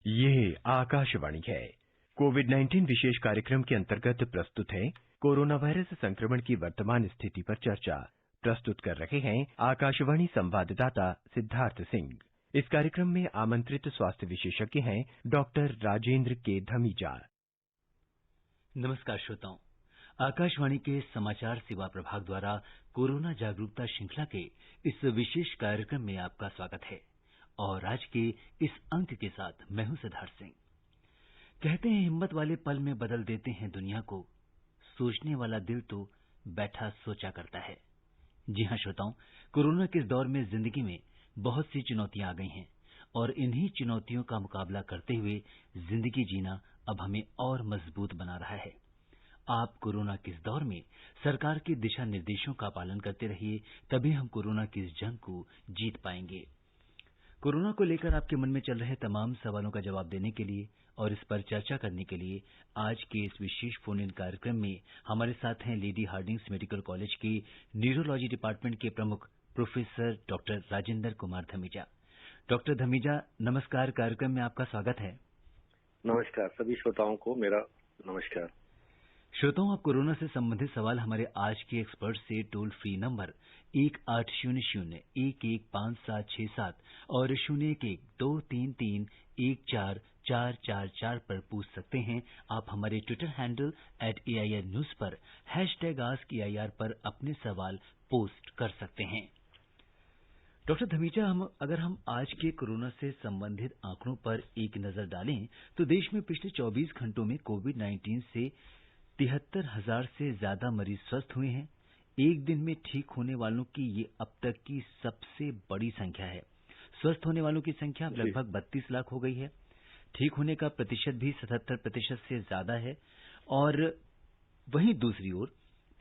ये आकाशवाणी है। कोविड-19 विशेष कार्यक्रम के अंतर्गत प्रस्तुत है कोरोना वायरस संक्रमण की वर्तमान स्थिति पर चर्चा। प्रस्तुत कर रहे हैं आकाशवाणी संवाददाता सिद्धार्थ सिंह। इस कार्यक्रम में आमंत्रित स्वास्थ्य विशेषज्ञ हैं डॉक्टर राजेंद्र के धमीजा। नमस्कार श्रोताओं, आकाशवाणी के समाचार सेवा प्रभाग द्वारा कोरोना जागरूकता श्रृंखला के इस विशेष कार्यक्रम में आपका स्वागत है। और आज के इस अंक के साथ मैं हूं सिद्धार्थ सिंह। कहते हैं हिम्मत वाले पल में बदल देते हैं दुनिया को, सोचने वाला दिल तो बैठा सोचा करता है। जी हां श्रोताओं, कोरोना के इस दौर में जिंदगी में बहुत सी चुनौतियां आ गई हैं और इन्हीं चुनौतियों का मुकाबला करते हुए जिंदगी जीना अब हमें और मजबूत बना रहा है। आप कोरोना के इस दौर में सरकार के दिशा निर्देशों का पालन करते रहिए, तभी हम कोरोना की इस जंग को जीत पाएंगे। कोरोना को लेकर आपके मन में चल रहे तमाम सवालों का जवाब देने के लिए और इस पर चर्चा करने के लिए आज के इस विशेष फोन इन कार्यक्रम में हमारे साथ हैं लेडी हार्डिंग्स मेडिकल कॉलेज के न्यूरोलॉजी डिपार्टमेंट के प्रमुख professor doctor Rajendra Kumar Dhamija. Doctor Dhamija, नमस्कार। कार्यक्रम में आपका स्वागत है। नमस्कार सभी श्रोताओं को मेरा नमस्कार। श्रोताओं, आप कोरोना से संबंधित सवाल हमारे आज के एक्सपर्ट से टोल फ्री नंबर 1800-115767 और 0112331444 पर पूछ सकते हैं। आप हमारे ट्विटर हैंडल @AIR News पर #AskAIR पर अपने सवाल पोस्ट कर सकते हैं। डॉक्टर धमीजा, अगर हम आज के कोरोना से संबंधित आंकड़ों पर एक नजर डालें तो देश में पिछले 24 घंटों में कोविड-19 से 73,000 से ज्यादा मरीज स्वस्थ हुए हैं। एक दिन में ठीक होने वालों की ये अब तक की सबसे बड़ी संख्या है। स्वस्थ होने वालों की संख्या लगभग 32 लाख हो गई है। ठीक होने का प्रतिशत भी 77% से ज्यादा है। और वहीं दूसरी ओर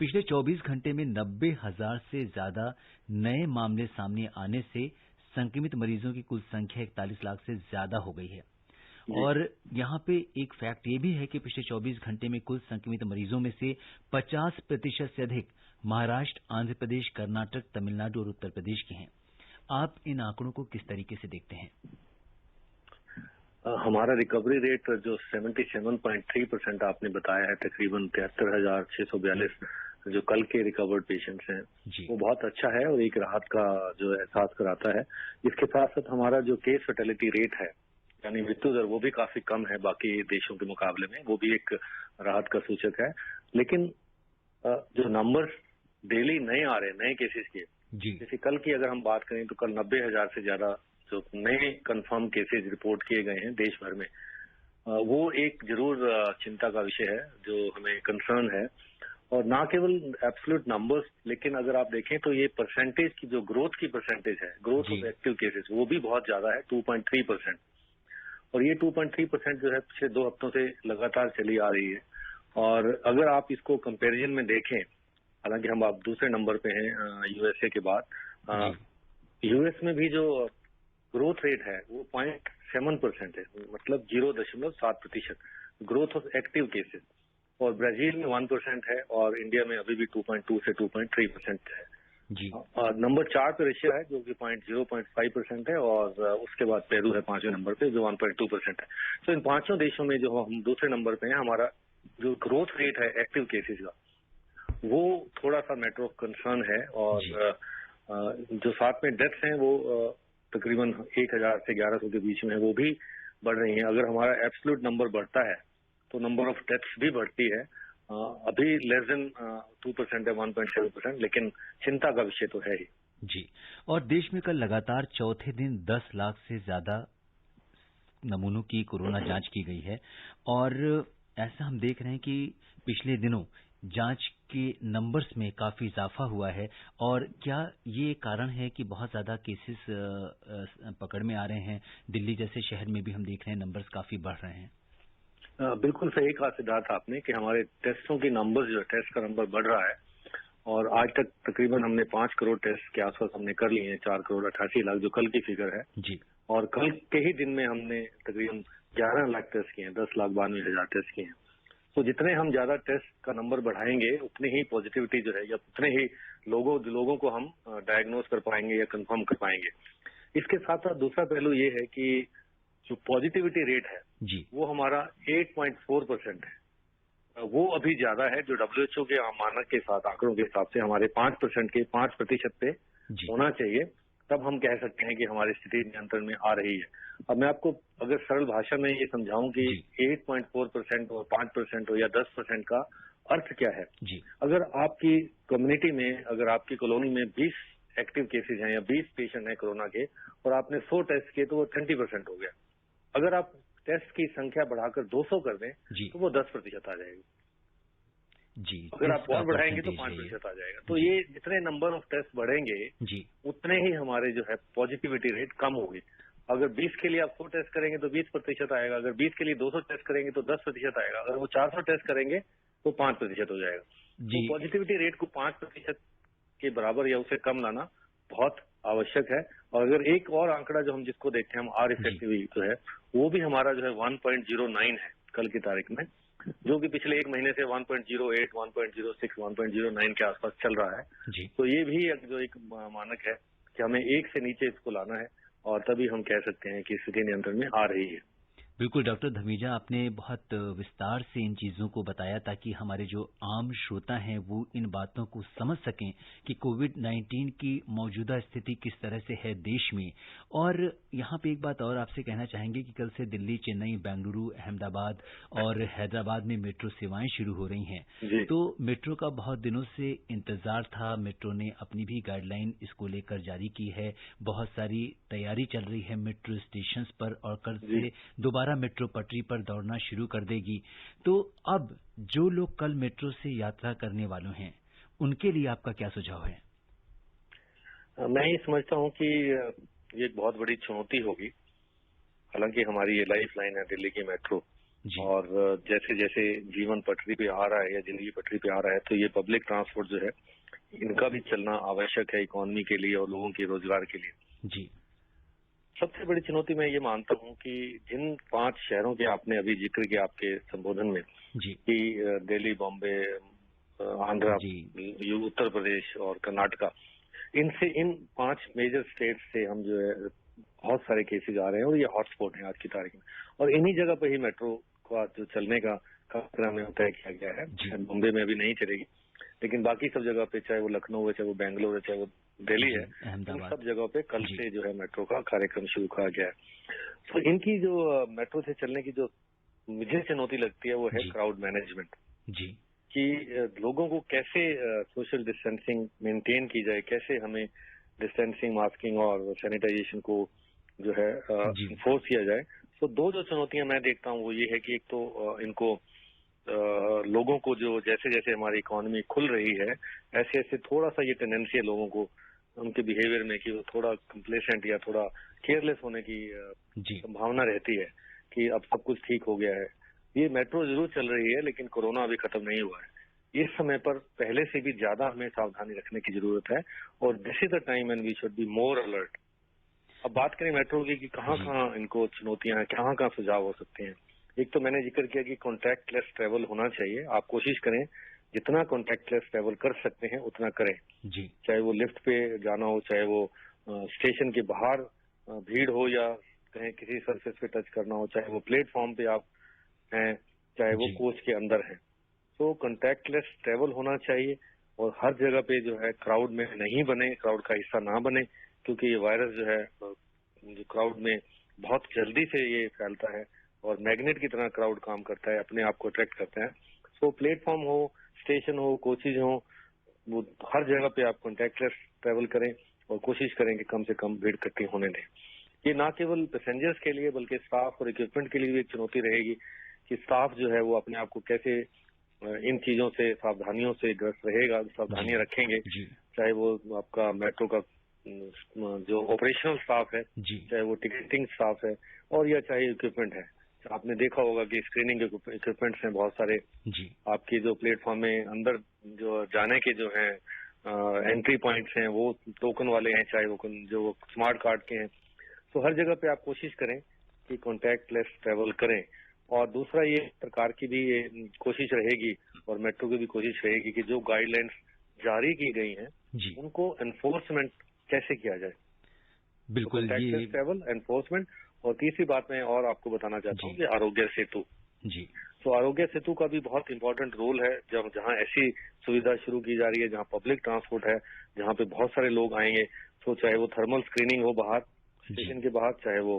पिछले 24 घंटे में 90,000 से ज्यादा नए मामले सामने आने से संक्रमित मरीजों की कुल संख्या 41 लाख से ज्यादा हो गई है। और यहाँ पे एक फैक्ट ये भी है कि पिछले 24 घंटे में कुल संक्रमित मरीजों में से 50% से अधिक महाराष्ट्र, आंध्र प्रदेश, कर्नाटक, तमिलनाडु और उत्तर प्रदेश के हैं। आप इन आंकड़ों को किस तरीके से देखते हैं? हमारा रिकवरी रेट जो 77.3% आपने बताया है, तकरीबन 73,642 जो कल के रिकवर्ड पेशेंट्स हैं, वो बहुत अच्छा है और एक राहत का जो एहसास कराता है। इसके साथ साथ हमारा जो केस फर्टिलिटी रेट है यानी मृत्यु दर, वो भी काफी कम है बाकी देशों के मुकाबले में, वो भी एक राहत का सूचक है। लेकिन जो नंबर्स डेली नए आ रहे हैं, नए केसेस के, जैसे कल की अगर हम बात करें तो कल 90,000 से ज्यादा जो नए कंफर्म केसेस रिपोर्ट किए गए हैं देश भर में, वो एक जरूर चिंता का विषय है जो हमें कंसर्न है। और ना केवल एब्सोल्यूट नंबर्स, लेकिन अगर आप देखें तो ये परसेंटेज की जो ग्रोथ की परसेंटेज है, ग्रोथ ऑफ एक्टिव केसेस, वो भी बहुत ज्यादा है, 2.3%। और ये 2.3% जो है पिछले 2 हफ्तों से लगातार चली आ रही है। और अगर आप इसको कंपैरिजन में देखें, हालांकि हम आप दूसरे नंबर पे हैं यूएसए के बाद, यूएस में भी जो ग्रोथ रेट है वो 0.7% है, मतलब 0.7% ग्रोथ ऑफ एक्टिव केसेस। और ब्राजील में 1% है और इंडिया में अभी भी 2.2 से 2.3% है। और नंबर 4 पे रशिया है जो कि 0.5% है और उसके बाद पेरू है 5वें नंबर पे जो 1.2% है। तो इन 5 देशों में जो हम दूसरे नंबर पे हैं, हमारा जो ग्रोथ रेट है एक्टिव केसेस का, वो थोड़ा सा मैटर ऑफ कंसर्न है। और जो साथ में डेथ्स हैं वो तकरीबन 1,000 से 1,100 के बीच में है, वो भी बढ़ रही है। अगर हमारा एब्सोल्यूट नंबर बढ़ता है तो नंबर ऑफ डेथ्स भी बढ़ती है। अभी लेस देन 2% है, 1.7%, लेकिन चिंता का विषय तो है ही। जी। और देश में कल लगातार चौथे दिन 10 लाख से ज्यादा नमूनों की कोरोना जांच की गई है। और ऐसा हम देख रहे हैं कि पिछले दिनों जांच के नंबर्स में काफी इजाफा हुआ है। और क्या ये कारण है कि बहुत ज्यादा केसेस पकड़ में आ रहे हैं? दिल्ली जैसे शहर में भी हम देख रहे हैं नंबर्स काफी बढ़ रहे हैं। बिल्कुल सही कहा सिद्धार्थ आपने कि हमारे टेस्टों की नंबर्स, जो टेस्ट का नंबर बढ़ रहा है। और आज तक तकरीबन हमने 5 करोड़ टेस्ट के आसपास हमने कर लिए हैं, 4,88,00,000 जो कल की फिगर है जी। और कल के ही दिन में हमने तकरीबन 11 लाख टेस्ट किए हैं, 10,92,000 टेस्ट किए हैं। तो जितने हम ज्यादा टेस्ट का नंबर बढ़ाएंगे उतनी ही पॉजिटिविटी जो है या उतने ही लोगों को हम डायग्नोज कर पाएंगे या कंफर्म कर पाएंगे। इसके साथ साथ दूसरा पहलू ये है कि जो पॉजिटिविटी रेट है जी, वो हमारा 8.4% है। वो अभी ज्यादा है, जो WHO के मानक के साथ आंकड़ों के हिसाब से हमारे 5% के 5% पे होना चाहिए, तब हम कह सकते हैं कि हमारी स्थिति नियंत्रण में आ रही है। अब मैं आपको अगर सरल भाषा में ये समझाऊं कि 8.4% हो, 5% हो या 10% का अर्थ क्या है। अगर आपकी कम्युनिटी में, अगर आपकी कॉलोनी में 20 एक्टिव केसेज हैं या 20 पेशेंट हैं कोरोना के और आपने 100 टेस्ट किए तो वो 20% हो गया। अगर आप टेस्ट की संख्या बढ़ाकर 200 कर दें तो वो 10% आ जाएगी। अगर आप और बढ़ाएंगे तो 5% आ जाएगा। तो ये जितने नंबर ऑफ टेस्ट बढ़ेंगे उतने ही हमारे जो है पॉजिटिविटी रेट कम होगी। अगर 20 के लिए आप 100 टेस्ट करेंगे तो 20% आएगा, अगर 20 के लिए 200 टेस्ट करेंगे तो 10% आएगा, अगर वो 400 टेस्ट करेंगे तो 5% हो जाएगा। तो पॉजिटिविटी रेट को 5% के बराबर या उससे कम लाना बहुत आवश्यक है। और अगर एक और आंकड़ा जो हम जिसको देखते हैं हम आर इफेक्टिव जो है, वो भी हमारा जो है 1.09 है कल की तारीख में, जो कि पिछले एक महीने से 1.08, 1.06, 1.09 के आसपास चल रहा है। तो ये भी जो एक मानक है कि हमें 1 से नीचे इसको लाना है और तभी हम कह सकते हैं कि स्थिति नियंत्रण में आ रही है। बिल्कुल डॉक्टर धमीजा, आपने बहुत विस्तार से इन चीज़ों को बताया ताकि हमारे जो आम श्रोता हैं वो इन बातों को समझ सकें कि कोविड-19 की मौजूदा स्थिति किस तरह से है देश में। और यहाँ पे एक बात और आपसे कहना चाहेंगे कि कल से दिल्ली, चेन्नई, बेंगलुरु, अहमदाबाद और हैदराबाद में मेट्रो सेवाएं शुरू हो रही हैं। तो मेट्रो का बहुत दिनों से इंतजार था। मेट्रो ने अपनी भी गाइडलाइन इसको लेकर जारी की है। बहुत सारी तैयारी चल रही है मेट्रो स्टेशन पर और कल से दोबारा मेट्रो पटरी पर दौड़ना शुरू कर देगी। तो अब जो लोग कल मेट्रो से यात्रा करने वालों हैं उनके लिए आपका क्या सुझाव है? मैं ये समझता हूँ कि ये एक बहुत बड़ी चुनौती होगी। हालांकि हमारी ये लाइफ लाइन है दिल्ली की मेट्रो, और जैसे जैसे जीवन पटरी पे आ रहा है या जिंदगी पटरी पे आ रहा है तो ये पब्लिक ट्रांसपोर्ट जो है इनका भी चलना आवश्यक है इकोनॉमी के लिए और लोगों के रोजगार के लिए। सबसे बड़ी चुनौती मैं ये मानता हूँ कि जिन 5 शहरों के आपने अभी जिक्र किया आपके संबोधन में कि दिल्ली, बॉम्बे, आंध्र, उत्तर प्रदेश और कर्नाटका, इन 5 मेजर स्टेट से हम जो है बहुत सारे केसेज आ रहे हैं और ये हॉटस्पॉट है आज की तारीख में। और इन्हीं जगह पर ही मेट्रो का जो चलने का कार्यक्रम है तय किया गया है। बॉम्बे में अभी नहीं चलेगी, लेकिन बाकी सब जगह पे, चाहे वो लखनऊ है, चाहे वो बेंगलोर है, चाहे वो दिल्ली है, इन सब जगहों पे कल से जो है मेट्रो का कार्यक्रम शुरू किया गया है। तो इनकी जो मेट्रो से चलने की जो मुझे चुनौती लगती है वो है क्राउड मैनेजमेंट, कि लोगों को कैसे सोशल डिस्टेंसिंग मेंटेन की जाए, कैसे हमें डिस्टेंसिंग, मास्किंग और सैनिटाइजेशन को जो है इन्फोर्स किया जाए। तो 2 जो चुनौतियां मैं देखता हूँ वो ये है कि एक तो इनको लोगों को जो जैसे जैसे हमारी इकोनॉमी खुल रही है ऐसे ऐसे थोड़ा सा ये टेंडेंसी है लोगों को उनके बिहेवियर में कि वो थोड़ा कंप्लेसेंट या थोड़ा केयरलेस होने की संभावना रहती है कि अब सब कुछ ठीक हो गया है। ये मेट्रो जरूर चल रही है लेकिन कोरोना अभी खत्म नहीं हुआ है। इस समय पर पहले से भी ज्यादा हमें सावधानी रखने की जरूरत है और this is the time and we should be more alert. अब बात करें मेट्रो की कि कहाँ कहाँ इनको चुनौतियां हैं, कहाँ कहाँ सुझाव हो सकते हैं। एक तो मैंने जिक्र किया कि कॉन्टैक्टलेस ट्रैवल होना चाहिए। आप कोशिश करें जितना कॉन्टैक्टलेस ट्रैवल कर सकते हैं उतना करें, चाहे वो लिफ्ट पे जाना हो, चाहे वो स्टेशन के बाहर भीड़ हो या कहीं किसी सरफेस पे टच करना हो, चाहे वो प्लेटफॉर्म पे आप हैं, चाहे वो कोच के अंदर हैं। तो कॉन्टैक्टलेस ट्रैवल होना चाहिए और हर जगह पे जो है क्राउड में नहीं बने, क्राउड का हिस्सा ना बने, क्योंकि ये वायरस जो है जो क्राउड में बहुत जल्दी से ये फैलता है और मैग्नेट की तरह क्राउड काम करता है, अपने आप को अट्रैक्ट करता है। सो प्लेटफॉर्म हो, स्टेशन हो, कोचेज हो, वो हर जगह पे आप कॉन्टैक्टलेस ट्रैवल करें और कोशिश करें कि कम से कम भीड़ इकट्ठी होने दें। ये ना केवल पैसेंजर्स के लिए बल्कि स्टाफ और इक्विपमेंट के लिए भी एक चुनौती रहेगी कि स्टाफ जो है वो अपने आप को कैसे इन चीजों से, सावधानियों से ग्रस्त रहेगा, सावधानियां रखेंगे। चाहे वो आपका मेट्रो का जो ऑपरेशनल स्टाफ है, चाहे वो टिकटिंग स्टाफ है और या चाहे इक्विपमेंट है। आपने देखा होगा कि स्क्रीनिंग इक्विपमेंट्स हैं बहुत सारे आपकी जो प्लेटफॉर्म में अंदर जो जाने के जो हैं एंट्री पॉइंट्स हैं वो टोकन वाले हैं, चाहे वो जो स्मार्ट कार्ड के हैं। तो हर जगह पे आप कोशिश करें कि कॉन्टैक्टलेस ट्रैवल करें। और दूसरा ये सरकार की भी ये कोशिश रहेगी और मेट्रो की भी कोशिश रहेगी कि जो गाइडलाइंस जारी की गई हैं उनको एनफोर्समेंट कैसे किया जाए। बिल्कुल, कॉन्टैक्टलेस ट्रैवल, एनफोर्समेंट और तीसरी बात मैं और आपको बताना चाहता हूँ कि आरोग्य सेतु जी। तो आरोग्य सेतु का भी बहुत इंपॉर्टेंट रोल है। जहाँ ऐसी सुविधा शुरू की जा रही है, जहाँ पब्लिक ट्रांसपोर्ट है, जहाँ पे बहुत सारे लोग आएंगे, तो चाहे वो थर्मल स्क्रीनिंग हो बाहर स्टेशन के बाहर, चाहे वो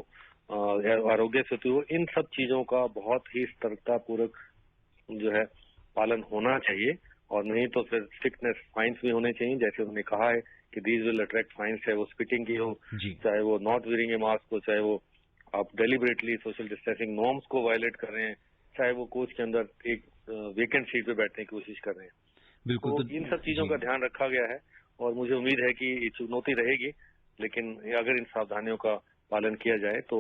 आरोग्य सेतु हो, इन सब चीजों का बहुत ही सतर्कता पूर्वक जो है पालन होना चाहिए। और नहीं तो फिर स्ट्रिक्टनेस फाइन्स भी होने चाहिए, जैसे उन्होंने कहा है कि दीज विल अट्रैक्ट फाइन्स, चाहे वो स्पिटिंग की हो, चाहे वो नॉट वेयरिंग ए मास्क हो, चाहे वो आप डेलिबरेटली सोशल डिस्टेंसिंग नॉर्म्स को वायलेट कर रहे हैं, चाहे वो कोच के अंदर एक वेकेंट सीट पे बैठने की कोशिश कर रहे हैं। बिल्कुल। तो इन सब चीजों का ध्यान रखा गया है और मुझे उम्मीद है कि ये चुनौती रहेगी, लेकिन अगर इन सावधानियों का पालन किया जाए तो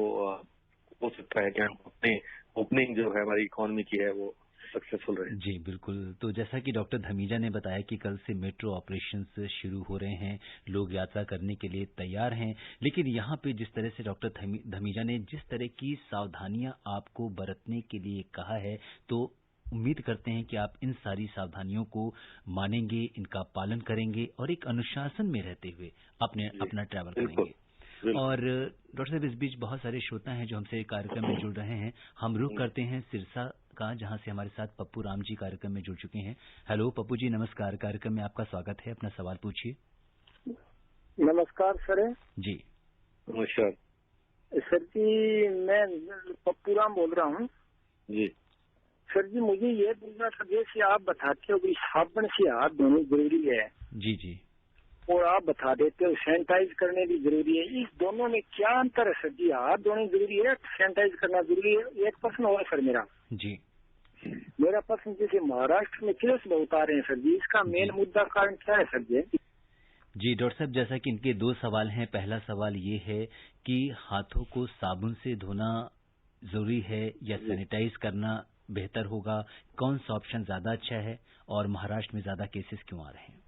हो सकता है कि हम अपनी ओपनिंग जो है हमारी इकोनॉमी की है वो सक्सेसफुल रहे। जी बिल्कुल। तो जैसा कि डॉक्टर धमीजा ने बताया कि कल से मेट्रो ऑपरेशंस शुरू हो रहे हैं, लोग यात्रा करने के लिए तैयार हैं, लेकिन यहाँ पे जिस तरह से डॉक्टर धमीजा ने जिस तरह की सावधानियां आपको बरतने के लिए कहा है, तो उम्मीद करते हैं कि आप इन सारी सावधानियों को मानेंगे, इनका पालन करेंगे और एक अनुशासन में रहते हुए अपना ट्रैवल करेंगे। और डॉक्टर साहब, इस बीच बहुत सारे श्रोता हैं जो हमसे कार्यक्रम में जुड़ रहे हैं। हम रुख करते हैं सिरसा का, जहां से हमारे साथ पप्पू राम जी कार्यक्रम में जुड़ चुके हैं। हेलो पप्पू जी, नमस्कार। कार्यक्रम में आपका स्वागत है, अपना सवाल पूछिए। नमस्कार सर। जी नमस्कार सर जी, मैं पप्पू राम बोल रहा हूँ जी। सर जी, मुझे ये पूछना था, जैसे आप बताते हो कि साबुन से हाथ धोने जरूरी है, जी जी, और आप बता देते हो सैनिटाइज करने भी जरूरी है, इस दोनों में क्या अंतर है सर जी? हाथ धोने जरूरी है, सैनिटाइज करना जरूरी है? एक प्रश्न और सर मेरा मेरा प्रश्न, जैसे महाराष्ट्र में केस बहुत आ रहे हैं सर जी, इसका मेन मुद्दा कारण क्या है सर जी? जी डॉक्टर साहब, जैसा कि इनके दो सवाल हैं। पहला सवाल ये है कि हाथों को साबुन से धोना जरूरी है या सैनिटाइज करना बेहतर होगा, कौन सा ऑप्शन ज्यादा अच्छा है, और महाराष्ट्र में ज्यादा केसेस क्यों आ रहे हैं?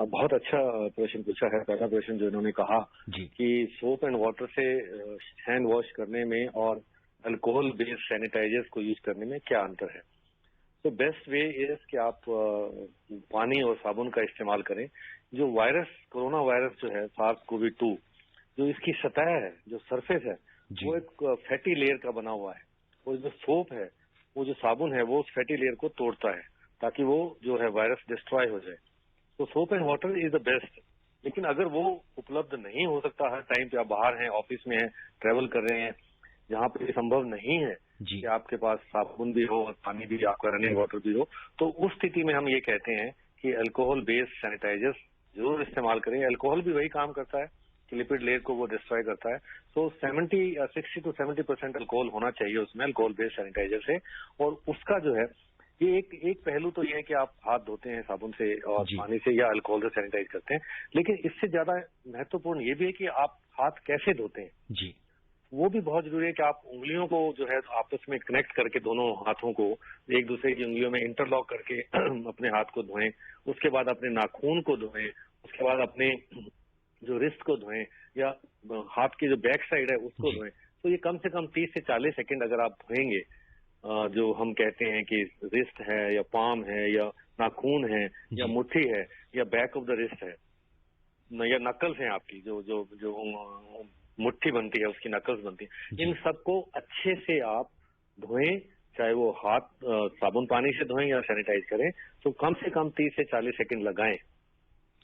बहुत अच्छा प्रश्न पूछा है। पहला प्रश्न जो इन्होंने कहा कि सोप एंड वाटर से हैंड वॉश करने में और अल्कोहल बेस्ड सैनिटाइजर्स को यूज करने में क्या अंतर है। तो बेस्ट वे इज कि आप पानी और साबुन का इस्तेमाल करें। जो वायरस, कोरोना वायरस जो है SARS-CoV-2, जो इसकी सतह है, जो सरफेस है, वो एक फैटी लेयर का बना हुआ है, और जो सोप है, वो जो साबुन है, वो उस फैटी लेयर को तोड़ता है ताकि वो जो है वायरस डिस्ट्रॉय हो जाए। तो soap and water is the best. लेकिन अगर वो उपलब्ध नहीं हो सकता हर टाइम पे, आप बाहर हैं, ऑफिस में हैं, ट्रेवल कर रहे हैं, जहाँ पे संभव नहीं है कि आपके पास साबुन भी हो और पानी भी, आपका रनिंग वाटर भी हो, तो उस स्थिति में हम ये कहते हैं कि अल्कोहल बेस्ड सैनिटाइजर्स जरूर इस्तेमाल करें। अल्कोहल भी वही काम करता है कि लिपिड लेयर को वो डिस्ट्रॉय करता है। तो 60 to 70% अल्कोहल होना चाहिए उसमें, अल्कोहल बेस्ड सैनिटाइजर से। और उसका जो है, ये एक पहलू तो ये है कि आप हाथ धोते हैं साबुन से और पानी से या अल्कोहल से सैनिटाइज करते हैं, लेकिन इससे ज्यादा महत्वपूर्ण ये भी है कि आप हाथ कैसे धोते हैं। वो भी बहुत जरूरी है कि आप उंगलियों को जो है आपस में कनेक्ट करके, दोनों हाथों को एक दूसरे की उंगलियों में इंटरलॉक करके अपने हाथ को धोएं। उसके बाद अपने नाखून को धोएं, उसके बाद अपने जो रिस्ट को धोएं, या हाथ की जो बैक साइड है उसको धोएं। तो ये कम से कम 30 से 40 सेकेंड अगर आप धोएंगे, जो हम कहते हैं कि रिस्ट है या पाम है या नाखून है या मुट्ठी है या बैक ऑफ द रिस्ट है या नकल्स हैं आपकी, जो मुट्ठी बनती है उसकी नकल्स बनती है, इन सबको अच्छे से आप धोएं, चाहे वो हाथ साबुन पानी से धोएं या सैनिटाइज करें। तो कम से कम 30 से 40 सेकेंड लगाएं,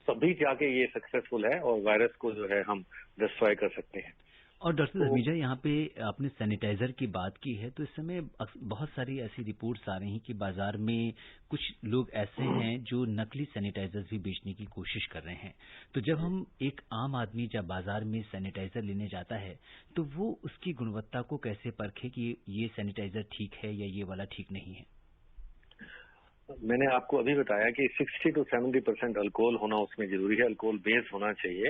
तभी जाके ये सक्सेसफुल है और वायरस को जो है हम डिस्ट्रॉय कर सकते हैं। और डॉक्टर धमीजा, यहाँ पे आपने सैनिटाइजर की बात की है, तो इस समय बहुत सारी ऐसी रिपोर्ट्स आ रही हैं कि बाजार में कुछ लोग ऐसे हैं जो नकली सैनिटाइजर्स भी बेचने की कोशिश कर रहे हैं। तो जब हम एक आम आदमी जब बाजार में सैनिटाइजर लेने जाता है, तो वो उसकी गुणवत्ता को कैसे परखे कि ये सैनिटाइजर ठीक है या ये वाला ठीक नहीं है? मैंने आपको अभी बताया कि 60 to 70% अल्कोहल होना उसमें जरूरी है, अल्कोहल बेस होना चाहिए।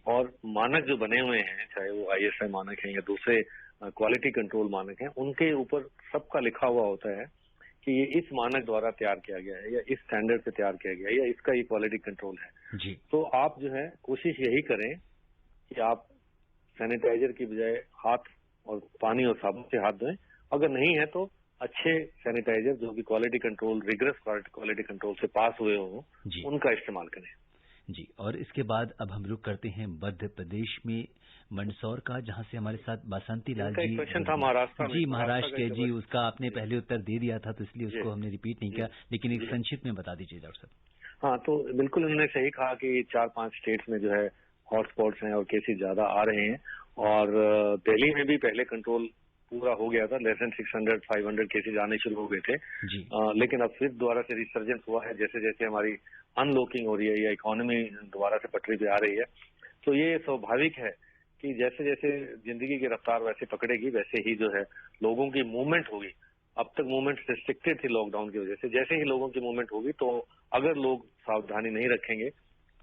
और मानक जो बने हुए हैं, चाहे वो ISI मानक हैं या दूसरे क्वालिटी कंट्रोल मानक हैं, उनके ऊपर सबका लिखा हुआ होता है कि ये इस मानक द्वारा तैयार किया गया है या इस स्टैंडर्ड से तैयार किया गया है या इसका ये क्वालिटी कंट्रोल है। तो आप जो है कोशिश यही करें कि आप सैनिटाइजर की बजाय हाथ और पानी और साबुन से हाथ धोएं। अगर नहीं है तो अच्छे सैनिटाइजर जो भी quality control, rigorous quality control से पास हुए हों, उनका इस्तेमाल करें। जी, और इसके बाद अब हम रुक करते हैं मध्य प्रदेश में मंदसौर का, जहां से हमारे साथ बासंती लाल जी। क्वेश्चन था महाराष्ट्र जी, महाराष्ट्र के जी, उसका आपने पहले उत्तर दे दिया था तो इसलिए उसको हमने रिपीट नहीं किया, लेकिन एक संक्षिप्त में बता दीजिए डॉक्टर साहब। हाँ, तो बिल्कुल उन्होंने सही कहा कि 4-5 स्टेट्स में जो है हॉटस्पॉट्स हैं और केसेस ज्यादा आ रहे हैं, और दिल्ली में भी पहले कंट्रोल पूरा हो गया था, लेस देन 600-500 केसेज आने शुरू हो गए थे। लेकिन अब फिर दोबारा से रिसर्जेंस हुआ है, जैसे जैसे हमारी अनलॉकिंग हो रही है या इकोनॉमी दोबारा से पटरी पे आ रही है। तो ये स्वाभाविक है कि जैसे जैसे जिंदगी की रफ्तार वैसे पकड़ेगी, वैसे ही जो है लोगों की मूवमेंट होगी। अब तक मूवमेंट रिस्ट्रिक्टेड थी लॉकडाउन की वजह से, जैसे ही लोगों की मूवमेंट होगी तो अगर लोग सावधानी नहीं रखेंगे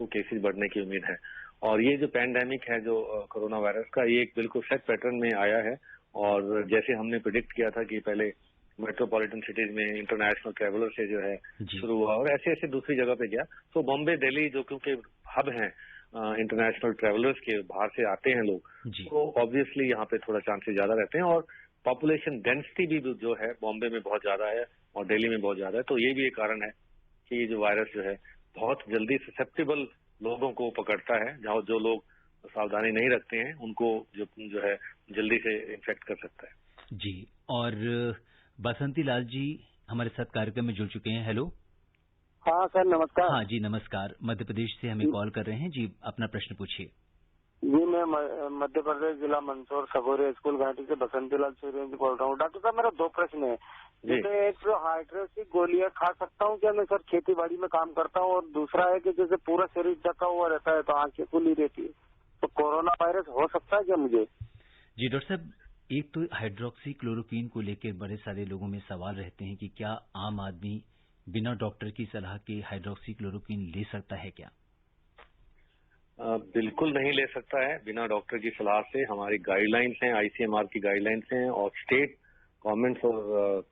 तो केसेज बढ़ने की उम्मीद है। और ये जो पैंडेमिक है जो कोरोना वायरस का, ये एक बिल्कुल सेट पैटर्न में आया है, और जैसे हमने प्रिडिक्ट किया था कि पहले मेट्रोपॉलिटन सिटीज में इंटरनेशनल ट्रेवलर से जो है शुरू हुआ और ऐसे ऐसे दूसरी जगह पे गया। तो बॉम्बे, दिल्ली जो क्योंकि हब हैं इंटरनेशनल ट्रेवलर्स के, बाहर से आते हैं लोग, तो ऑब्वियसली यहाँ पे थोड़ा चांसेस ज्यादा रहते हैं। और पॉपुलेशन डेंसिटी भी जो है बॉम्बे में बहुत ज्यादा है और दिल्ली में बहुत ज्यादा है। तो ये भी एक कारण है कि ये जो वायरस जो है बहुत जल्दी ससेप्टेबल लोगों को पकड़ता है, जहाँ जो लोग सावधानी नहीं रखते हैं उनको जो है जल्दी से इन्फेक्ट कर सकता है। जी, और बासंती लाल जी हमारे साथ कार्यक्रम में जुड़ चुके हैं। हेलो। हाँ सर, नमस्कार। हाँ जी, नमस्कार। मध्य प्रदेश से हमें कॉल कर रहे हैं जी, अपना प्रश्न पूछिए। जी, मैं मध्य प्रदेश जिला मंदसौर सगोरे स्कूल घाटी से बसंती लाल सूर्य जी बोल रहा हूँ। डॉक्टर साहब, मेरा 2 प्रश्न है। जैसे एक जो हाइड्रोक्सी गोलियां खा सकता हूँ क्या मैं सर? खेती बाड़ी में काम करता हूँ। और दूसरा है कि जैसे पूरा शरीर ढका हुआ रहता है तो आंखें खुली रहती है, तो कोरोना वायरस हो सकता है क्या मुझे? जी डॉक्टर साहब, एक तो हाइड्रोक्सी क्लोरोक्वीन को लेकर बड़े सारे लोगों में सवाल रहते हैं कि क्या आम आदमी बिना डॉक्टर की सलाह के हाइड्रोक्सी क्लोरोक्वीन ले सकता है क्या? बिल्कुल नहीं ले सकता है बिना डॉक्टर की सलाह से। हमारी गाइडलाइंस हैं, आईसीएमआर की गाइडलाइंस हैं, और स्टेट गवर्नमेंट्स और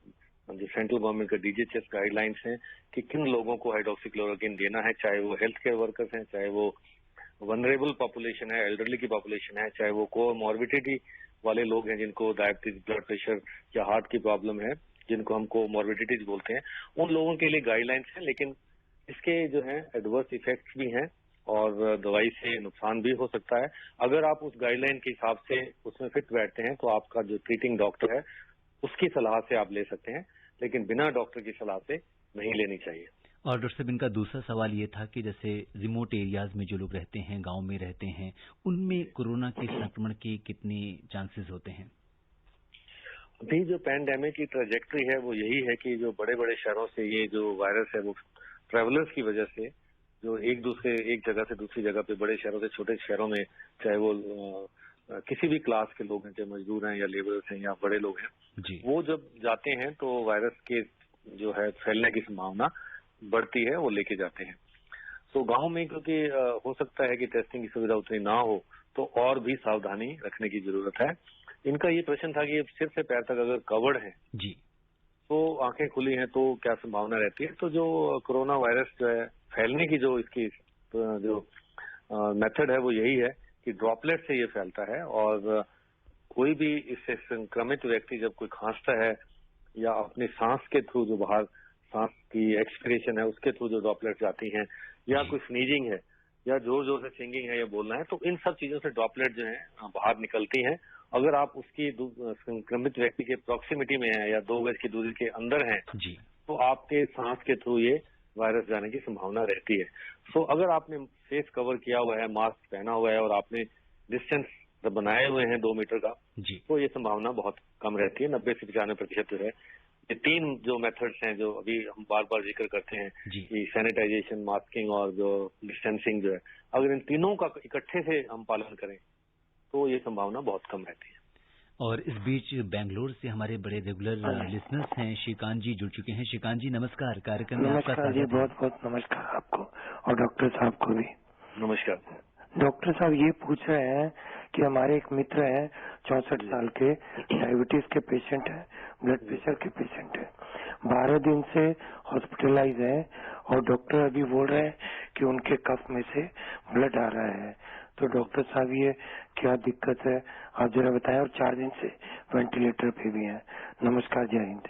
जो सेंट्रल गवर्नमेंट का डीजीएचएस गाइडलाइंस हैं कि किन लोगों को हाइड्रोक्सी क्लोरोक्वीन देना है, चाहे वो हेल्थ केयर वर्कर्स हैं, चाहे वो वनरेबल पॉपुलेशन है, एल्डरली की पॉपुलेशन है, चाहे वो कोमॉर्बिडिटी वाले लोग हैं जिनको डायबिटीज, ब्लड प्रेशर या हार्ट की प्रॉब्लम है, जिनको हम कोमॉर्बिडिटीज बोलते हैं, उन लोगों के लिए गाइडलाइंस हैं। लेकिन इसके जो है एडवर्स इफेक्ट्स भी हैं और दवाई से नुकसान भी हो सकता है। अगर आप उस गाइडलाइन के हिसाब से उसमें फिट बैठते हैं तो आपका जो ट्रीटिंग डॉक्टर है उसकी सलाह से आप ले सकते हैं, लेकिन बिना डॉक्टर की सलाह से नहीं लेनी चाहिए। और डॉक्टर साहब, इनका दूसरा सवाल ये था कि जैसे रिमोट एरियाज में जो लोग रहते हैं, गांव में रहते हैं, उनमें कोरोना के संक्रमण के कितने चांसेस होते हैं? अभी जो पैंडेमिक की ट्रेजेक्ट्री है वो यही है कि जो बड़े बड़े शहरों से ये जो वायरस है वो ट्रेवलर्स की वजह से जो एक जगह से दूसरी जगह पे, बड़े शहरों से छोटे शहरों में, चाहे वो किसी भी क्लास के लोग हैं, चाहे मजदूर हैं या लेबरर्स हैं या बड़े लोग हैं, वो जब जाते हैं तो वायरस के जो है फैलने की संभावना बढ़ती है, वो लेके जाते हैं। तो गांव में क्योंकि हो सकता है कि टेस्टिंग की सुविधा उतनी ना हो, तो और भी सावधानी रखने की जरूरत है। इनका ये प्रश्न था कि सिर से पैर तक अगर कवर्ड है जी, तो आंखें खुली हैं तो क्या संभावना रहती है? तो जो कोरोना वायरस जो है फैलने की जो इसकी जो मेथड है वो यही है कि ड्रॉपलेट से ये फैलता है, और कोई भी इससे संक्रमित व्यक्ति जब कोई खांसता है या अपनी सांस के थ्रू जो बाहर सांस की एक्सपिरेशन है उसके थ्रू जो ड्रॉपलेट जाती हैं, या कोई स्नीजिंग है या जोर जोर से सिंगिंग है या बोलना है, तो इन सब चीजों से ड्रॉपलेट जो है बाहर निकलती हैं। अगर आप उसकी संक्रमित व्यक्ति के प्रॉक्सिमिटी में है या 2 गज की दूरी के अंदर हैं तो आपके सांस के थ्रू ये वायरस जाने की संभावना रहती है। तो अगर आपने फेस कवर किया हुआ है, मास्क पहना हुआ है और आपने डिस्टेंस बनाए हुए हैं 2 मीटर का, तो ये संभावना बहुत कम रहती है। 90 से 95% जो है। ये 3 जो मेथड्स हैं जो अभी हम बार बार जिक्र करते हैं कि सैनिटाइजेशन, मास्किंग और जो डिस्टेंसिंग जो है, अगर इन तीनों का इकट्ठे से हम पालन करें तो ये संभावना बहुत कम रहती है। और इस बीच बेंगलोर से हमारे बड़े रेगुलर लिसनर्स हैं, श्रीकांत जी जुड़ चुके हैं। श्रीकांत जी नमस्कार, कार्यक्रम में आपका स्वागत है। बहुत बहुत नमस्कार आपको और डॉक्टर साहब को भी नमस्कार। डॉक्टर साहब ये पूछ रहे हैं कि हमारे एक मित्र हैं 64 साल के, डायबिटीज के पेशेंट है, ब्लड प्रेशर के पेशेंट है, 12 दिन से हॉस्पिटलाइज है और डॉक्टर अभी बोल रहे हैं कि उनके कफ में से ब्लड आ रहा है। तो डॉक्टर साहब ये क्या दिक्कत है आप जरा बताएं, और 4 दिन से वेंटिलेटर पे भी हैं। नमस्कार, जय हिंद।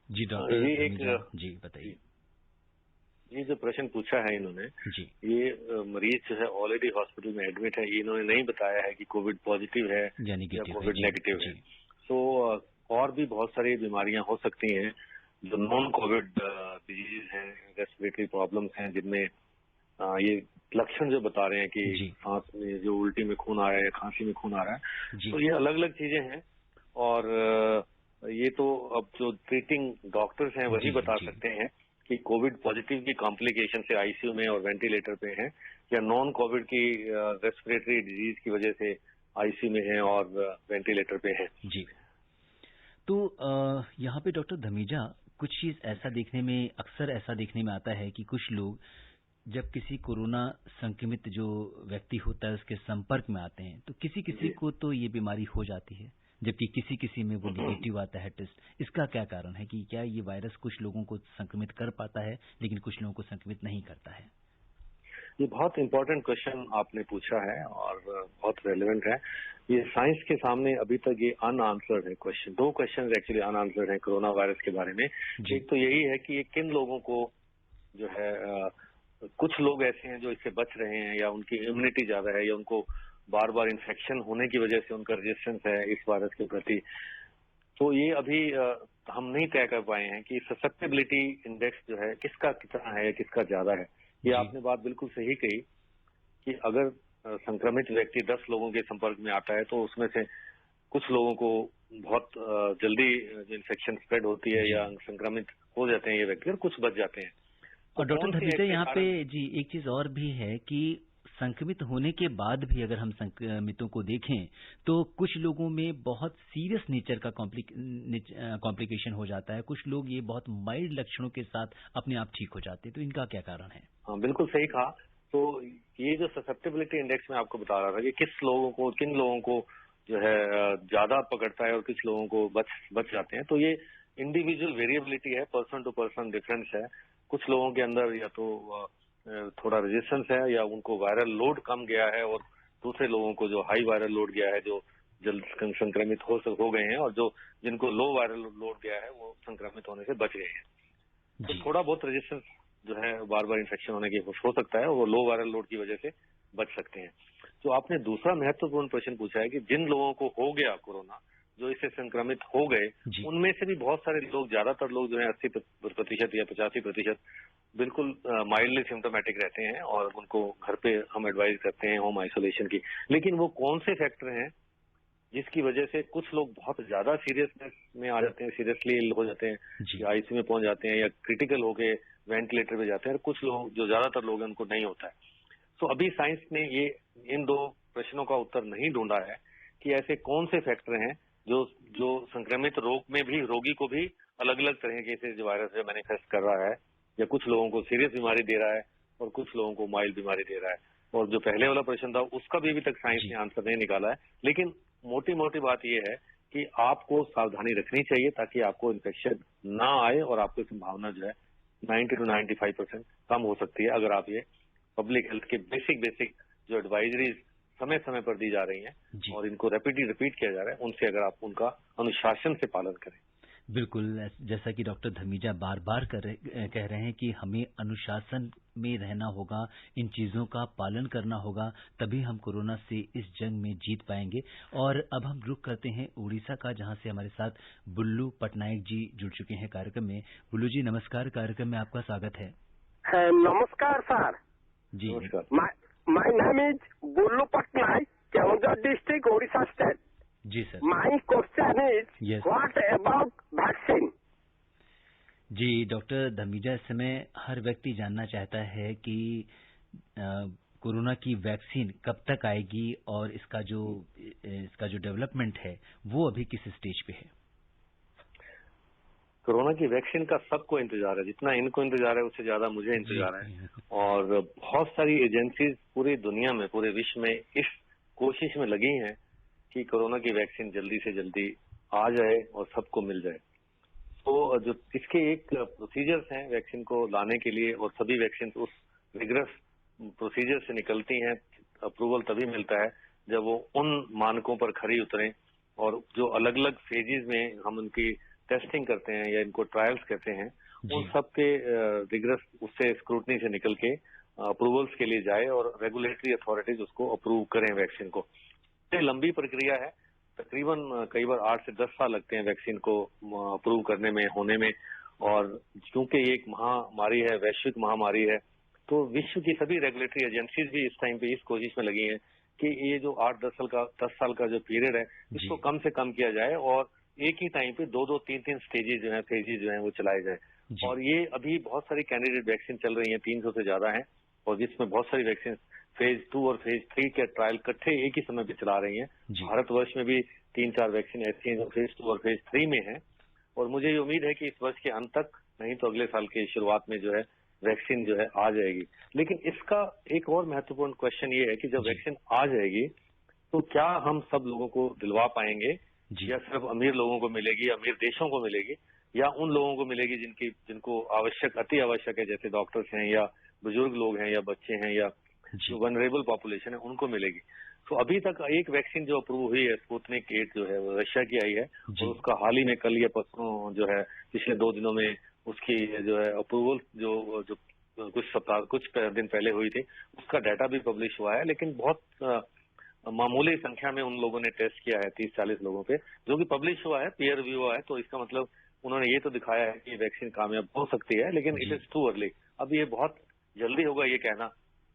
जी डॉक्टर जी बताइए। ये जो प्रश्न पूछा है इन्होंने जी, ये मरीज जो है ऑलरेडी हॉस्पिटल में एडमिट है, इन्होंने नहीं बताया है कि कोविड पॉजिटिव है या कोविड नेगेटिव है। तो और भी बहुत सारी बीमारियां हो सकती हैं जो नॉन कोविड डिजीज हैं, रेस्पिरेटरी प्रॉब्लम्स हैं, जिनमें ये लक्षण जो बता रहे हैं कि सांस में जो उल्टी में खून आ रहा है या खांसी में खून आ रहा है, तो ये अलग अलग चीजें हैं। और ये तो अब जो ट्रीटिंग डॉक्टर्स हैं वही बता सकते हैं कि कोविड पॉजिटिव की कॉम्प्लिकेशन से आईसीयू में और वेंटिलेटर पे हैं या नॉन कोविड की रेस्पिरेटरी डिजीज की वजह से आईसीयू में हैं और वेंटिलेटर पे हैं। जी, तो यहाँ पे डॉक्टर धमीजा कुछ चीज अक्सर ऐसा देखने में आता है कि कुछ लोग जब किसी कोरोना संक्रमित जो व्यक्ति होता है उसके संपर्क में आते हैं तो किसी को तो ये बीमारी हो जाती है, जबकि किसी में वो निगेटिव आता है टेस्ट। इसका क्या कारण है कि क्या ये वायरस कुछ लोगों को संक्रमित कर पाता है लेकिन कुछ लोगों को संक्रमित नहीं करता है? ये बहुत इंपॉर्टेंट क्वेश्चन आपने पूछा है और बहुत रेलेवेंट है। ये साइंस के सामने अभी तक ये अनआंसर्ड है क्वेश्चन। 2 क्वेश्चन एक्चुअली अनआंसर्ड है कोरोना वायरस के बारे में। एक तो यही है कि ये किन लोगों को जो है कुछ लोग ऐसे हैं जो इससे बच रहे हैं या उनकी इम्यूनिटी ज्यादा है या उनको बार बार इन्फेक्शन होने की वजह से उनका रेजिस्टेंस है इस वायरस के प्रति। तो ये अभी हम नहीं तय कर पाए हैं कि ससेप्टेबिलिटी इंडेक्स जो है किसका कितना है, किसका ज्यादा है। ये आपने बात बिल्कुल सही कही कि अगर संक्रमित व्यक्ति 10 लोगों के संपर्क में आता है तो उसमें से कुछ लोगों को बहुत जल्दी इन्फेक्शन स्प्रेड होती है या संक्रमित हो जाते हैं ये व्यक्ति और कुछ बच जाते हैं। और डॉक्टर धमीजा यहाँ पे जी एक चीज और भी है कि संक्रमित होने के बाद भी अगर हम संक्रमितों को देखें तो कुछ लोगों में बहुत सीरियस नेचर का कॉम्प्लिकेशन हो जाता है, कुछ लोग ये बहुत माइल्ड लक्षणों के साथ अपने आप ठीक हो जाते हैं। तो इनका क्या कारण है? हाँ, बिल्कुल सही कहा। तो ये जो ससेप्टेबिलिटी इंडेक्स में आपको बता रहा था कि किन लोगों को जो है ज्यादा पकड़ता है और किस लोगों को बच जाते हैं, तो ये इंडिविजुअल वेरिएबिलिटी है, पर्सन टू पर्सन डिफरेंस है। कुछ लोगों के अंदर या तो थोड़ा रेजिस्टेंस है या उनको वायरल लोड कम गया है और दूसरे लोगों को जो हाई वायरल लोड गया है जो जल्द संक्रमित हो गए हैं और जिनको लो वायरल लोड गया है वो संक्रमित होने से बच गए हैं। तो थोड़ा बहुत रेजिस्टेंस जो है बार बार इन्फेक्शन होने की हो सकता है, वो लो वायरल लोड की वजह से बच सकते हैं। तो आपने दूसरा महत्वपूर्ण प्रश्न पूछा है कि जिन लोगों को हो गया कोरोना, जो इससे संक्रमित हो गए, उनमें से भी बहुत सारे लोग, ज्यादातर लोग जो है 80% या 85% बिल्कुल माइल्डली सिम्टोमेटिक रहते हैं और उनको घर पे हम एडवाइज करते हैं होम आइसोलेशन की। लेकिन वो कौन से फैक्टर हैं जिसकी वजह से कुछ लोग बहुत ज्यादा सीरियसनेस में आ जाते हैं, सीरियसली इल हो जाते हैं, आईसीयू में पहुंच जाते हैं या क्रिटिकल होके वेंटिलेटर पे जाते हैं, और कुछ लोग जो ज्यादातर लोग हैं उनको नहीं होता है। तो अभी साइंस ने ये इन 2 प्रश्नों का उत्तर नहीं ढूंढा है कि ऐसे कौन से फैक्टर हैं जो संक्रमित रोगी को भी अलग अलग तरीके से जो वायरस है मैनिफेस्ट कर रहा है, या कुछ लोगों को सीरियस बीमारी दे रहा है और कुछ लोगों को माइल्ड बीमारी दे रहा है। और जो पहले वाला प्रश्न था उसका भी अभी तक साइंस ने आंसर नहीं निकाला है। लेकिन मोटी बात यह है कि आपको सावधानी रखनी चाहिए ताकि आपको इन्फेक्शन ना आए और आपकी संभावना जो है 90 to 95% कम हो सकती है अगर आप ये पब्लिक हेल्थ के बेसिक जो एडवाइजरीज समय समय पर दी जा रही हैं और इनको रिपीट किया जा रहा है, उनसे अगर आप उनका अनुशासन से पालन करें। बिल्कुल, जैसा कि डॉक्टर धमीजा बार बार कह रहे हैं कि हमें अनुशासन में रहना होगा, इन चीज़ों का पालन करना होगा, तभी हम कोरोना से इस जंग में जीत पाएंगे। और अब हम रुख करते हैं उड़ीसा का, जहां से हमारे साथ बुल्लू पटनायक जी जुड़ चुके हैं कार्यक्रम में। बुल्लू जी नमस्कार, कार्यक्रम में आपका स्वागत है। नमस्कार सर जी। My name is Bullu Patnaik, Keonjhar district, Odisha state. जी sir. My question is, what about vaccine? जी डॉक्टर धमीजा, इस समय हर व्यक्ति जानना चाहता है कि कोरोना की वैक्सीन कब तक आएगी और इसका जो डेवलपमेंट है वो अभी किस स्टेज पे है? कोरोना की वैक्सीन का सबको इंतजार है, जितना इनको इंतजार है उससे ज्यादा मुझे इंतजार है। और बहुत सारी एजेंसीज पूरी दुनिया में, पूरे विश्व में इस कोशिश में लगी हैं कि कोरोना की वैक्सीन जल्दी से जल्दी आ जाए और सबको मिल जाए। तो जो इसके एक प्रोसीजर्स हैं वैक्सीन को लाने के लिए, और सभी वैक्सीन उस रिगरस प्रोसीजर से निकलती हैं। अप्रूवल तभी मिलता है जब वो उन मानकों पर खरी उतरें, और जो अलग अलग फेजेज में हम उनकी टेस्टिंग करते हैं या इनको ट्रायल्स कहते हैं, उन सब के रिगरस उससे स्क्रूटनी से निकल के अप्रूवल्स के लिए जाए और रेगुलेटरी अथॉरिटीज उसको अप्रूव करें वैक्सीन को। ये लंबी प्रक्रिया है, तकरीबन कई बार 8 से 10 साल लगते हैं वैक्सीन को अप्रूव करने में, होने में। और क्योंकि ये एक महामारी है, वैश्विक महामारी है, तो विश्व की सभी रेगुलेटरी एजेंसीज भी इस टाइम पे इस कोशिश में लगी हैं कि ये जो 8-10 साल का जो पीरियड है इसको कम से कम किया जाए और एक ही टाइम पे 2-2, 3-3 स्टेजेस जो है, फेजेस जो है वो चलाए जाए। और ये अभी बहुत सारी कैंडिडेट वैक्सीन चल रही है, 300 से ज्यादा है, और जिसमें बहुत सारी वैक्सीन फेज 2 और फेज 3 के ट्रायल इकट्ठे एक ही समय पे चला रही हैं। भारतवर्ष में भी 3-4 वैक्सीन ऐसी हैं जो फेज 2 और फेज 3 में है। और मुझे ये उम्मीद है कि इस वर्ष के अंत तक, नहीं तो अगले साल के शुरुआत में जो है वैक्सीन जो है आ जाएगी। लेकिन इसका एक और महत्वपूर्ण क्वेश्चन ये है कि जब वैक्सीन आ जाएगी तो क्या हम सब लोगों को दिलवा पाएंगे, या सिर्फ अमीर लोगों को मिलेगी, अमीर देशों को मिलेगी, या उन लोगों को मिलेगी जिनको आवश्यक, अति आवश्यक है, जैसे डॉक्टर्स हैं या बुजुर्ग लोग हैं या बच्चे हैं या जो वनरेबल पॉपुलेशन है उनको मिलेगी। तो अभी तक एक वैक्सीन जो अप्रूव हुई है, स्पुतनिक 8 जो है वो रशिया की आई है, और उसका हाल ही में कल या परसों जो है पिछले 2 दिनों में उसकी जो है अप्रूवल जो कुछ दिन पहले हुई थी, उसका डाटा भी पब्लिश हुआ है। लेकिन बहुत मामूली संख्या में उन लोगों ने टेस्ट किया है, 30-40 लोगों पे, जो कि पब्लिश हुआ है, पीयर रिव्यू हुआ है। तो इसका मतलब उन्होंने ये तो दिखाया है कि वैक्सीन कामयाब हो सकती है, लेकिन इट इज टू अर्ली। अब ये बहुत जल्दी होगा ये कहना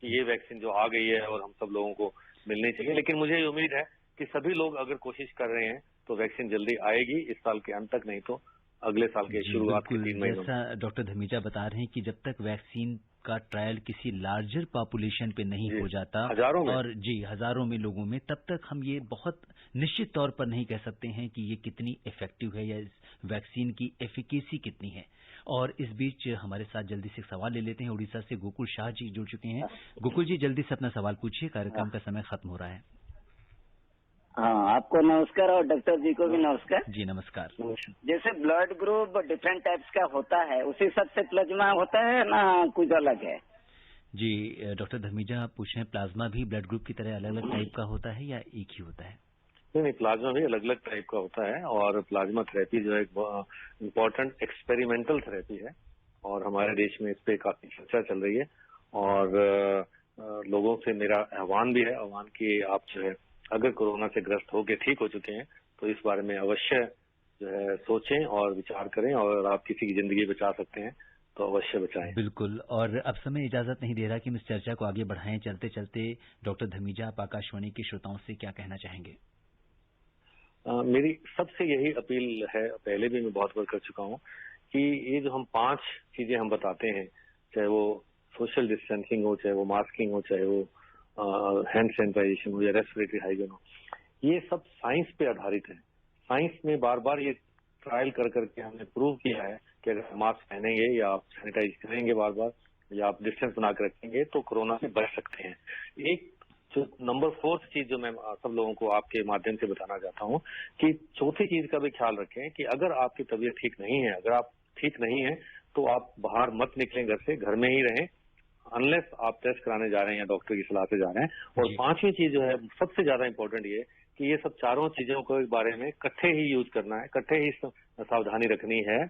कि ये वैक्सीन जो आ गई है और हम सब लोगों को मिलनी चाहिए। लेकिन मुझे ये उम्मीद है कि सभी लोग अगर कोशिश कर रहे हैं तो वैक्सीन जल्दी आएगी, इस साल के अंत तक, नहीं तो अगले साल के शुरुआत के 3 महीनों। जैसा डॉक्टर धमीजा बता रहे हैं कि जब तक वैक्सीन का ट्रायल किसी लार्जर पॉपुलेशन पे नहीं हो जाता, हजारों में, और हजारों में लोगों में, तब तक हम ये बहुत निश्चित तौर पर नहीं कह सकते हैं कि ये कितनी इफेक्टिव है या इस वैक्सीन की एफिकेसी कितनी है। और इस बीच हमारे साथ जल्दी से सवाल ले लेते हैं, उड़ीसा से गोकुल शाह जी जुड़ चुके हैं। गोकुल जी, जल्दी से अपना सवाल पूछिए, कार्यक्रम का समय खत्म हो रहा है। हाँ, आपको नमस्कार और डॉक्टर जी को भी नमस्कार। जी नमस्कार। जैसे ब्लड ग्रुप डिफरेंट टाइप्स का होता है, उसी हिसाब से प्लाज्मा होता है ना कुछ अलग है? जी डॉक्टर धमीजा आप पूछ रहे हैं, प्लाज्मा भी ब्लड ग्रुप की तरह अलग अलग टाइप का होता है या एक ही होता है? नहीं, प्लाज्मा भी अलग अलग टाइप का होता है, और प्लाज्मा थेरेपी जो है एक इम्पोर्टेंट एक्सपेरिमेंटल थेरेपी है, और हमारे देश में इस पे काफी चर्चा चल रही है। और लोगों से मेरा आह्वान भी है कि आप जो है अगर कोरोना से ग्रस्त होकर ठीक हो चुके हैं तो इस बारे में अवश्य जो है सोचें और विचार करें, और आप किसी की जिंदगी बचा सकते हैं तो अवश्य बचाएं। बिल्कुल। और अब समय इजाजत नहीं दे रहा कि हम इस चर्चा को आगे बढ़ाएं। चलते चलते डॉक्टर धमीजा, आप आकाशवाणी के श्रोताओं से क्या कहना चाहेंगे? मेरी सबसे यही अपील है, पहले भी मैं बहुत बार कर चुका हूँ, कि ये जो हम 5 चीजें हम बताते हैं, चाहे वो सोशल डिस्टेंसिंग हो, चाहे वो मास्किंग हो, चाहे वो हैंड सैनिटाइजेशन हो या रेस्पिरेटरी हाइजीन हो, ये सब साइंस पे आधारित है। साइंस में बार बार ये ट्रायल कर करके हमने प्रूव किया है कि अगर मास्क पहनेंगे या आप सैनिटाइज करेंगे बार बार, या आप डिस्टेंस बना कर रखेंगे, तो कोरोना से बच सकते हैं। एक जो नंबर 4 चीज जो मैं सब लोगों को आपके माध्यम से बताना चाहता हूँ कि चौथी चीज का भी ख्याल रखें कि अगर आपकी तबीयत ठीक नहीं है, अगर आप ठीक नहीं है तो आप बाहर मत निकलें घर से, घर में ही रहें, अनलेस आप टेस्ट कराने जा रहे हैं या डॉक्टर की सलाह से जा रहे हैं। और 5वीं चीज जो है सबसे ज्यादा इंपॉर्टेंट ये कि ये सब चारों चीजों के बारे में इकट्ठे ही यूज करना है, इकट्ठे ही सावधानी रखनी है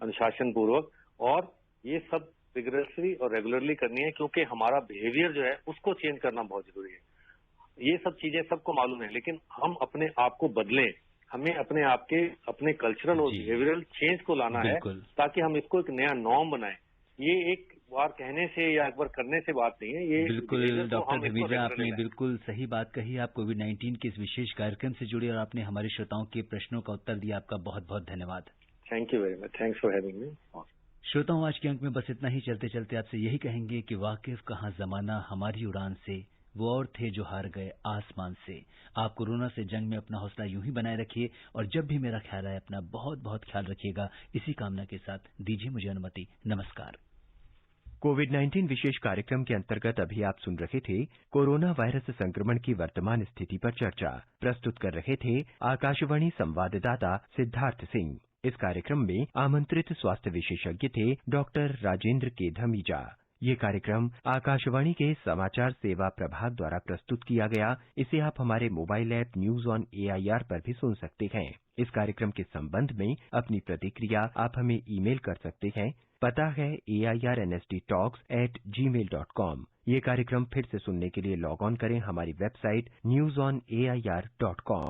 अनुशासन पूर्वक, और ये सब रिगरसली और रेगुलरली करनी है, क्योंकि हमारा बिहेवियर जो है उसको चेंज करना बहुत जरूरी है। ये सब चीजें सबको मालूम है, लेकिन हम अपने आप को बदलें, हमें अपने आप के अपने कल्चरल और बिहेवियरल चेंज को लाना है, ताकि हम इसको एक नया नॉर्म बनाएं। ये एक बार कहने से या एक बार करने से बात नहीं है। ये बिल्कुल डॉक्टर धमीजा, आपने बिल्कुल सही बात कही। आप कोविड-19 के इस विशेष कार्यक्रम से जुड़े और आपने हमारे श्रोताओं के प्रश्नों का उत्तर दिया। आपका बहुत बहुत धन्यवाद। Thank you very much, thanks for having me. श्रोताओं, आज के अंक में बस इतना ही। चलते चलते आपसे यही कहेंगे कि वाकिफ कहाँ जमाना हमारी उड़ान से, वो और थे जो हार गए आसमान से। आप कोरोना से जंग में अपना हौसला यूं ही बनाए रखिए, और जब भी मेरा ख्याल आए अपना बहुत बहुत ख्याल रखिएगा। इसी कामना के साथ दीजिए मुझे अनुमति। नमस्कार। कोविड-19 विशेष कार्यक्रम के अंतर्गत अभी आप सुन रहे थे कोरोना वायरस संक्रमण की वर्तमान स्थिति पर चर्चा। प्रस्तुत कर रहे थे आकाशवाणी संवाददाता सिद्धार्थ सिंह। इस कार्यक्रम में आमंत्रित स्वास्थ्य विशेषज्ञ थे डॉक्टर राजेंद्र के धमीजा। ये कार्यक्रम आकाशवाणी के समाचार सेवा प्रभाग द्वारा प्रस्तुत किया गया। इसे आप हमारे mobile app news on AIR पर भी सुन सकते हैं। इस कार्यक्रम के संबंध में अपनी प्रतिक्रिया आप हमें ईमेल कर सकते हैं पता है AIRNSDtalks@gmail.com। ये कार्यक्रम फिर से सुनने के लिए लॉग ऑन करें हमारी वेबसाइट newsonair.com।